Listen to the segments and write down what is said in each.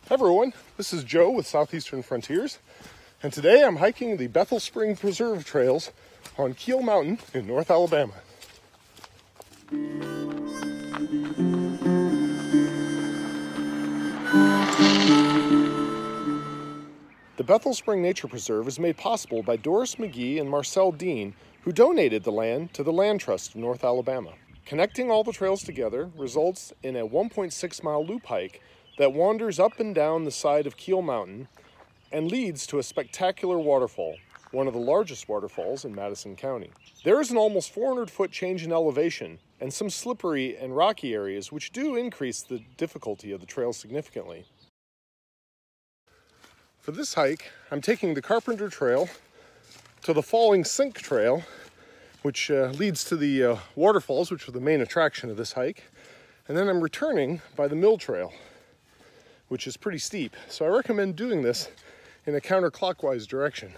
Hi everyone, this is Joe with Southeastern Frontiers, and today I'm hiking the Bethel Spring Preserve trails on Keel Mountain in North Alabama. The Bethel Spring Nature Preserve is made possible by Doris McGee and Marcel Dean, who donated the land to the Land Trust of North Alabama. Connecting all the trails together results in a 1.6-mile loop hike that wanders up and down the side of Keel Mountain and leads to a spectacular waterfall, one of the largest waterfalls in Madison County. There is an almost 400-foot change in elevation and some slippery and rocky areas which do increase the difficulty of the trail significantly. For this hike, I'm taking the Carpenter Trail to the Falling Sink Trail, which leads to the waterfalls, which are the main attraction of this hike. And then I'm returning by the Mill Trail, which is pretty steep. So I recommend doing this in a counter-clockwise direction.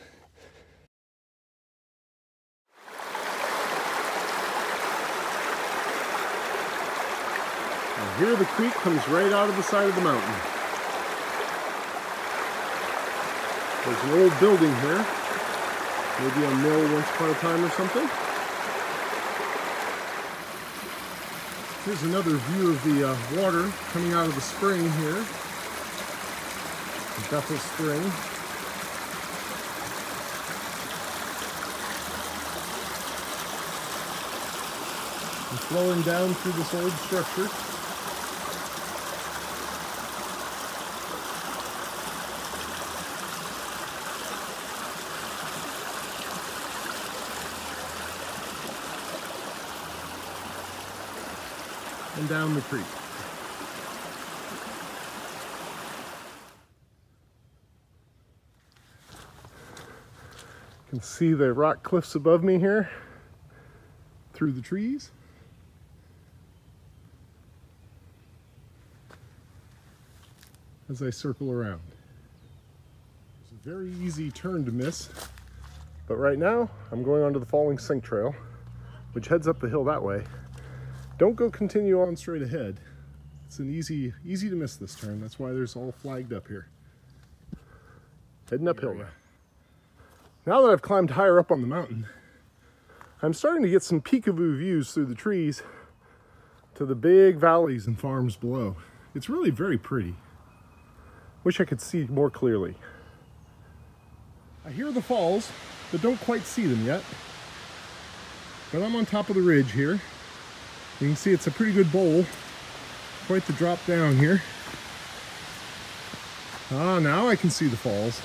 And here the creek comes right out of the side of the mountain. There's an old building here, maybe a mill once upon a time or something. Here's another view of the water coming out of the spring here. Bethel Spring. And flowing down through this old structure. And down the creek. You can see the rock cliffs above me here through the trees. As I circle around. It's a very easy turn to miss, but right now I'm going onto the Falling Sink Trail, which heads up the hill that way. Don't go continue on straight ahead. It's an easy to miss this turn. That's why there's all flagged up here. Heading uphill now. Now that I've climbed higher up on the mountain, I'm starting to get some peekaboo views through the trees to the big valleys and farms below. It's really very pretty. Wish I could see more clearly. I hear the falls, but don't quite see them yet. But I'm on top of the ridge here. You can see it's a pretty good bowl. Quite the drop down here. Ah, now I can see the falls.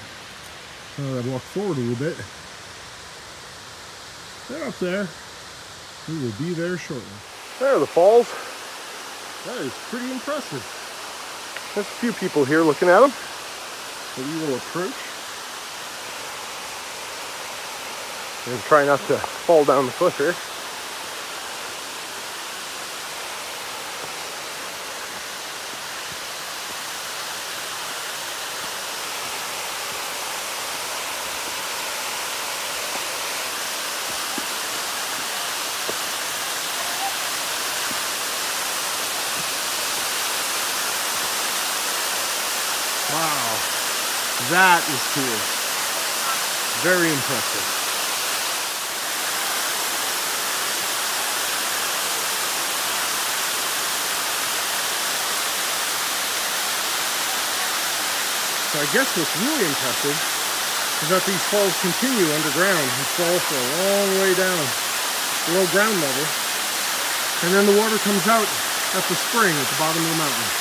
I've walked forward a little bit. They're up there. We will be there shortly. There are the falls. That is pretty impressive. There's a few people here looking at them. So we will approach. And try not to fall down the cliff here. Wow, that is cool. Very impressive. So I guess what's really impressive is that these falls continue underground and fall for a long way down below ground level. And then the water comes out at the spring at the bottom of the mountain.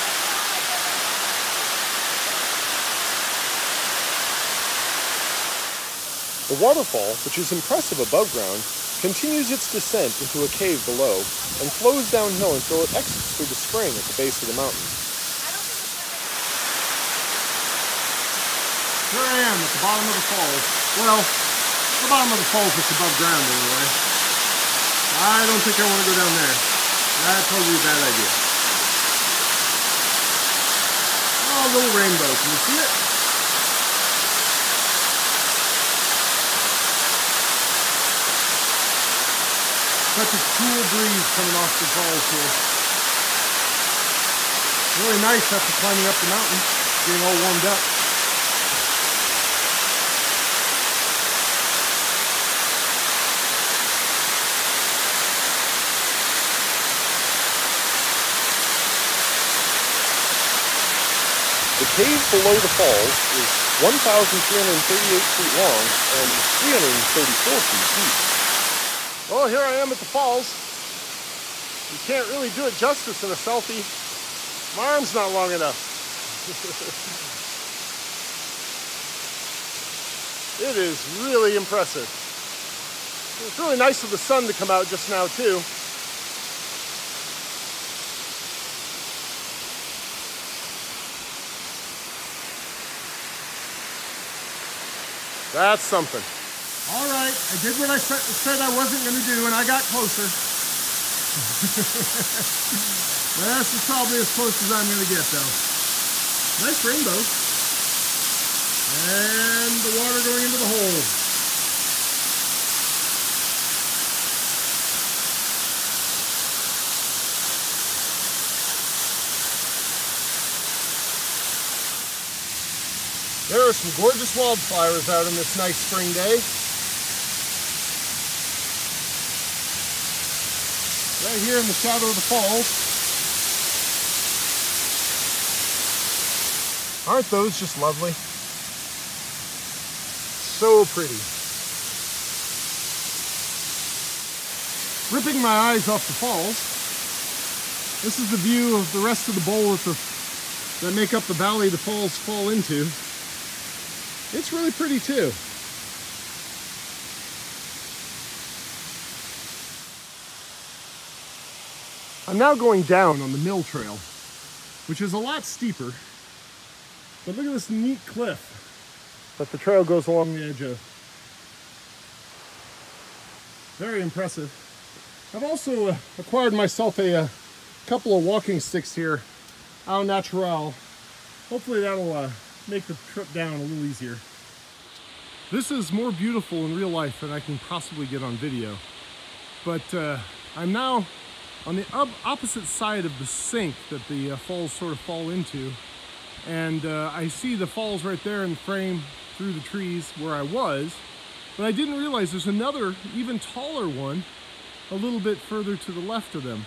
The waterfall, which is impressive above ground, continues its descent into a cave below and flows downhill until it exits through the spring at the base of the mountain. Here I am at the bottom of the falls. Well, the bottom of the falls is above ground anyway. I don't think I want to go down there. That's probably a bad idea. Oh, a little rainbow. Can you see it? Such a cool breeze coming off the falls here. Really nice after climbing up the mountain. getting all warmed up. The cave below the falls is 1,338 feet long and 334 feet deep. Well, here I am at the falls. You can't really do it justice in a selfie. My arm's not long enough. It is really impressive. It's really nice of the sun to come out just now too. That's something. All right, I did what I said I wasn't going to do, and I got closer. This is probably as close as I'm going to get, though. Nice rainbow. And the water going into the hole. There are some gorgeous wildflowers out on this nice spring day. Right here in the shadow of the falls. Aren't those just lovely? So pretty. Ripping my eyes off the falls. This is the view of the rest of the bowl that make up the valley the falls fall into. It's really pretty too. I'm now going down on the mill trail, which is a lot steeper. But look at this neat cliff that the trail goes along the edge of. Very impressive. I've also acquired myself a couple of walking sticks here, au naturel. Hopefully that'll make the trip down a little easier. This is more beautiful in real life than I can possibly get on video. But I'm now on the opposite side of the sink that the falls sort of fall into. And I see the falls right there in the frame through the trees where I was. But I didn't realize there's another, even taller one, a little bit further to the left of them.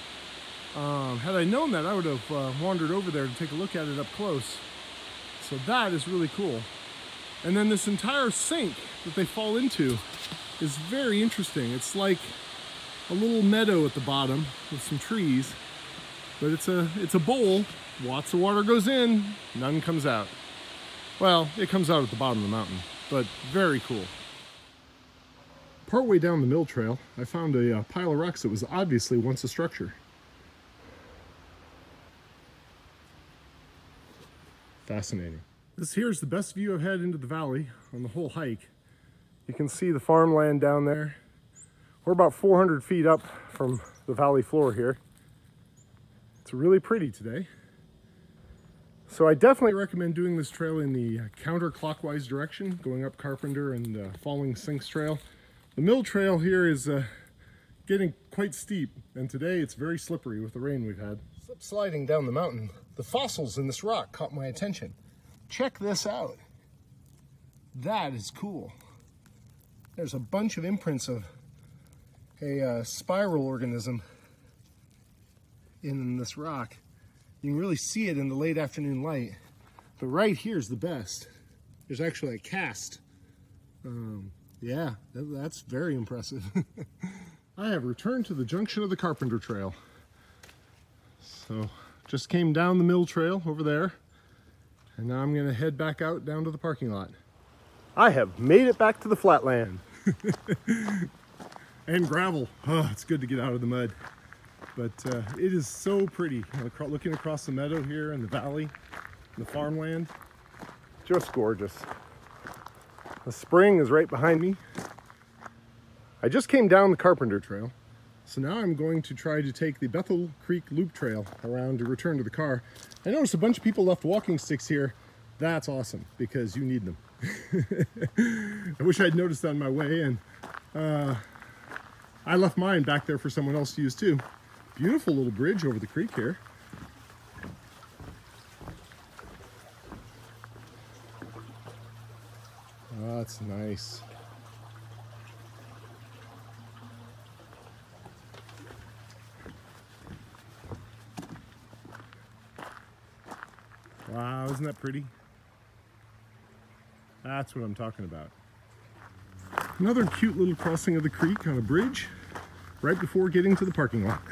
Had I known that, I would have wandered over there to take a look at it up close. So that is really cool. And then this entire sink that they fall into is very interesting. It's like a little meadow at the bottom with some trees, but it's a bowl. Lots of water goes in, none comes out. Well, it comes out at the bottom of the mountain, but very cool. Partway down the mill trail, I found a pile of rocks that was obviously once a structure. Fascinating. This here is the best view I've had into the valley on the whole hike. You can see the farmland down there. We're about 400 feet up from the valley floor here. It's really pretty today. So I definitely recommend doing this trail in the counter-clockwise direction, going up Carpenter and Falling Sinks Trail. The mill trail here is getting quite steep, and today it's very slippery with the rain we've had. Slip sliding down the mountain, the fossils in this rock caught my attention. Check this out. That is cool. There's a bunch of imprints of a spiral organism in this rock. You can really see it in the late afternoon light. But right here is the best. There's actually a cast. Yeah, that's very impressive. I have returned to the junction of the Carpenter Trail. So just came down the mill trail over there. And now I'm gonna head back out down to the parking lot. I have made it back to the flatland. And gravel. Oh, it's good to get out of the mud. But it is so pretty. Looking across the meadow here and the valley, and the farmland. Just gorgeous. The spring is right behind me. I just came down the Carpenter Trail. So now I'm going to try to take the Bethel Creek Loop Trail around to return to the car. I noticed a bunch of people left walking sticks here. That's awesome, because you need them. I wish I'd noticed that on my way, and I left mine back there for someone else to use too. Beautiful little bridge over the creek here. that's nice. Wow, isn't that pretty? That's what I'm talking about. Another cute little crossing of the creek on a bridge right before getting to the parking lot.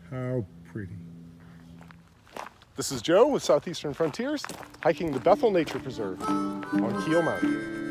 How pretty. This is Joe with Southeastern Frontiers, hiking the Bethel Nature Preserve on Keel Mountain.